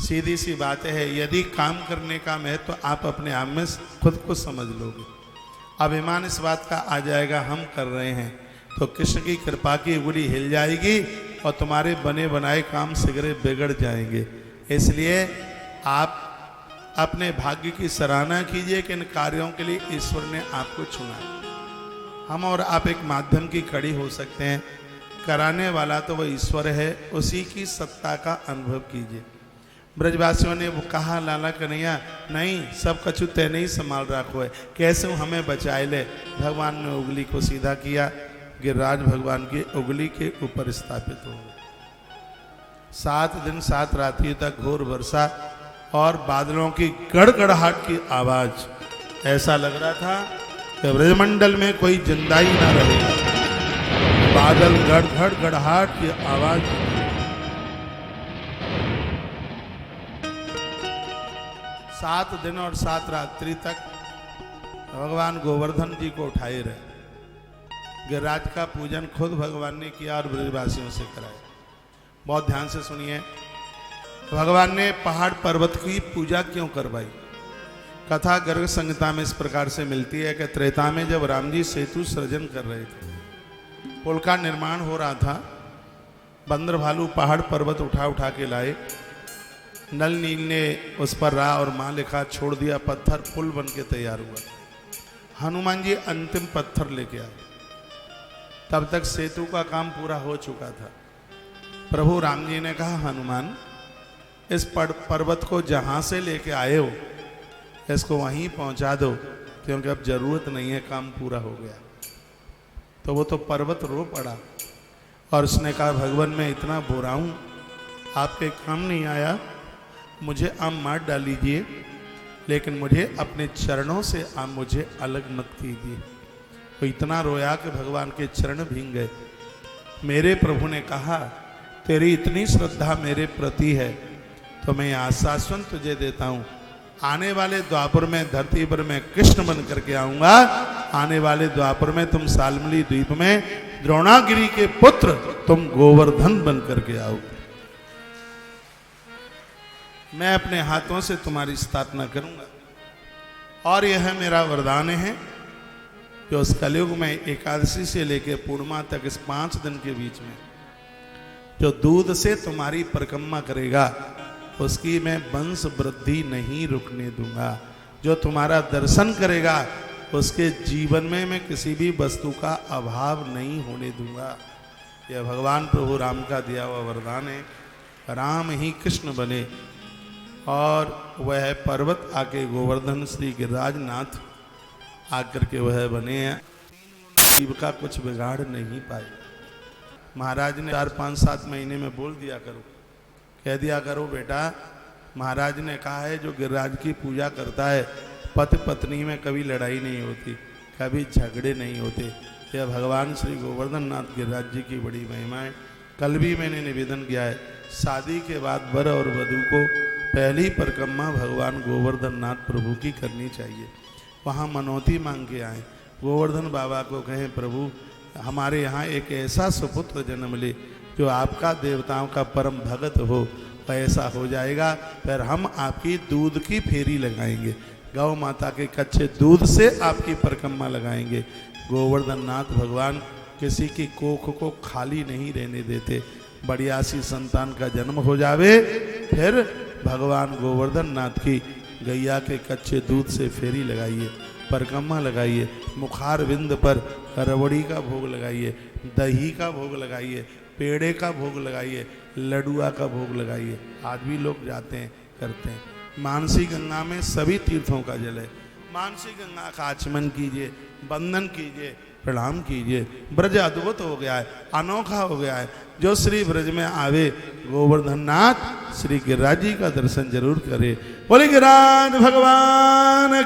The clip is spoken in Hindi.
सीधी सी बात है, यदि काम करने का महत्व तो आप अपने आप में खुद को समझ लोगे। अभिमान इस बात का आ जाएगा हम कर रहे हैं, तो कृष्ण की कृपा की उंगली हिल जाएगी और तुम्हारे बने बनाए काम शीघ्र बिगड़ जाएंगे। इसलिए आप अपने भाग्य की सराहना कीजिए कि इन कार्यों के लिए ईश्वर ने आपको चुना है। हम और आप एक माध्यम की कड़ी हो सकते हैं, कराने वाला तो वह ईश्वर है, उसी की सत्ता का अनुभव कीजिए। ब्रजवासियों ने वो कहा, लाला कन्हैया नहीं, सब कछु तय नहीं संभाल रखो है, कैसे हमें बचाए ले। भगवान ने उंगली को सीधा किया, गिरिराज भगवान की उंगली के ऊपर स्थापित हो गए। 7 दिन 7 रात्रि तक घोर वर्षा और बादलों की गड़गड़ाहट की आवाज, ऐसा लग रहा था कि ब्रजमंडल में कोई जिंदा ही ना रहेगा। बादल गड़गड़ गड़ाहट की आवाज। 7 दिन और 7 रात्रि तक भगवान गोवर्धन जी को उठाए रहे। गिरिराज का पूजन खुद भगवान ने किया और ब्रजवासियों से कराया। बहुत ध्यान से सुनिए, भगवान ने पहाड़ पर्वत की पूजा क्यों करवाई। कथा गर्ग संहिता में इस प्रकार से मिलती है कि त्रेता में जब राम जी सेतु सृजन कर रहे थे, पुल का निर्माण हो रहा था, बंदर भालू पहाड़ पर्वत उठा उठा के लाए। नल नील ने उस पर रा और मां लिखा, छोड़ दिया पत्थर, पुल बन के तैयार हुआ। हनुमान जी अंतिम पत्थर लेके आए, तब तक सेतु का काम पूरा हो चुका था। प्रभु राम जी ने कहा, हनुमान इस पर्वत को जहां से लेके आए हो इसको वहीं पहुंचा दो, क्योंकि अब जरूरत नहीं है, काम पूरा हो गया। तो वो तो पर्वत रो पड़ा और उसने कहा, भगवान मैं इतना बुरा हूं, आपके काम नहीं आया, मुझे आप मार डालीजिए, लेकिन मुझे अपने चरणों से आप मुझे अलग मत कीजिए। तो इतना रोया कि भगवान के चरण भींग गए। मेरे प्रभु ने कहा, तेरी इतनी श्रद्धा मेरे प्रति है तो मैं आश्वासन तुझे देता हूं, आने वाले द्वापर में धरती पर मैं कृष्ण बन करके आऊंगा। आने वाले द्वापर में तुम सालमली द्वीप में द्रोणागिरी के पुत्र तुम गोवर्धन बन करके आओगे। मैं अपने हाथों से तुम्हारी स्थापना करूंगा। और यह मेरा वरदान है कि उस कलयुग में एकादशी से लेकर पूर्णिमा तक इस 5 दिन के बीच में जो दूध से तुम्हारी परिक्रमा करेगा उसकी मैं वंश वृद्धि नहीं रुकने दूंगा। जो तुम्हारा दर्शन करेगा उसके जीवन में मैं किसी भी वस्तु का अभाव नहीं होने दूंगा। यह भगवान प्रभु राम का दिया हुआ वरदान है। राम ही कृष्ण बने और वह पर्वत आके गोवर्धन श्री गिरिराज नाथ आकर के वह बने हैं। जीव का कुछ बिगाड़ नहीं पाए। महाराज ने 4, 5, 7 महीने में बोल दिया करो, कह दिया करो बेटा, महाराज ने कहा है जो गिरिराज की पूजा करता है पति पत्नी में कभी लड़ाई नहीं होती, कभी झगड़े नहीं होते। यह भगवान श्री गोवर्धन नाथ गिरिराज जी की बड़ी महिमा है। कल भी मैंने निवेदन किया है, शादी के बाद वर और वधू को पहली परिक्रमा भगवान गोवर्धन नाथ प्रभु की करनी चाहिए। वहाँ मनौती मांग के आए, गोवर्धन बाबा को कहें, प्रभु हमारे यहाँ एक ऐसा सुपुत्र जन्म ले जो आपका देवताओं का परम भगत हो, ऐसा हो जाएगा फिर हम आपकी दूध की फेरी लगाएंगे, गौ माता के कच्चे दूध से आपकी परिक्रमा लगाएंगे। गोवर्धन नाथ भगवान किसी की कोख को खाली नहीं रहने देते। बढ़िया सी संतान का जन्म हो जावे, फिर भगवान गोवर्धन नाथ की गैया के कच्चे दूध से फेरी लगाइए, परिक्रमा लगाइए, मुखार बिंद पर रबड़ी का भोग लगाइए, दही का भोग लगाइए, पेड़े का भोग लगाइए, लडुआ का भोग लगाइए। आज भी लोग जाते हैं, करते हैं। मानसी गंगा में सभी तीर्थों का जल है। मानसी गंगा का आचमन कीजिए, वंदन कीजिए, प्रणाम कीजिए। ब्रज अद्भुत हो गया है, अनोखा हो गया है। जो श्री ब्रज में आवे गोवर्धन नाथ श्री गिरिराज जी का दर्शन जरूर करे। बोले गिरिराज भगवान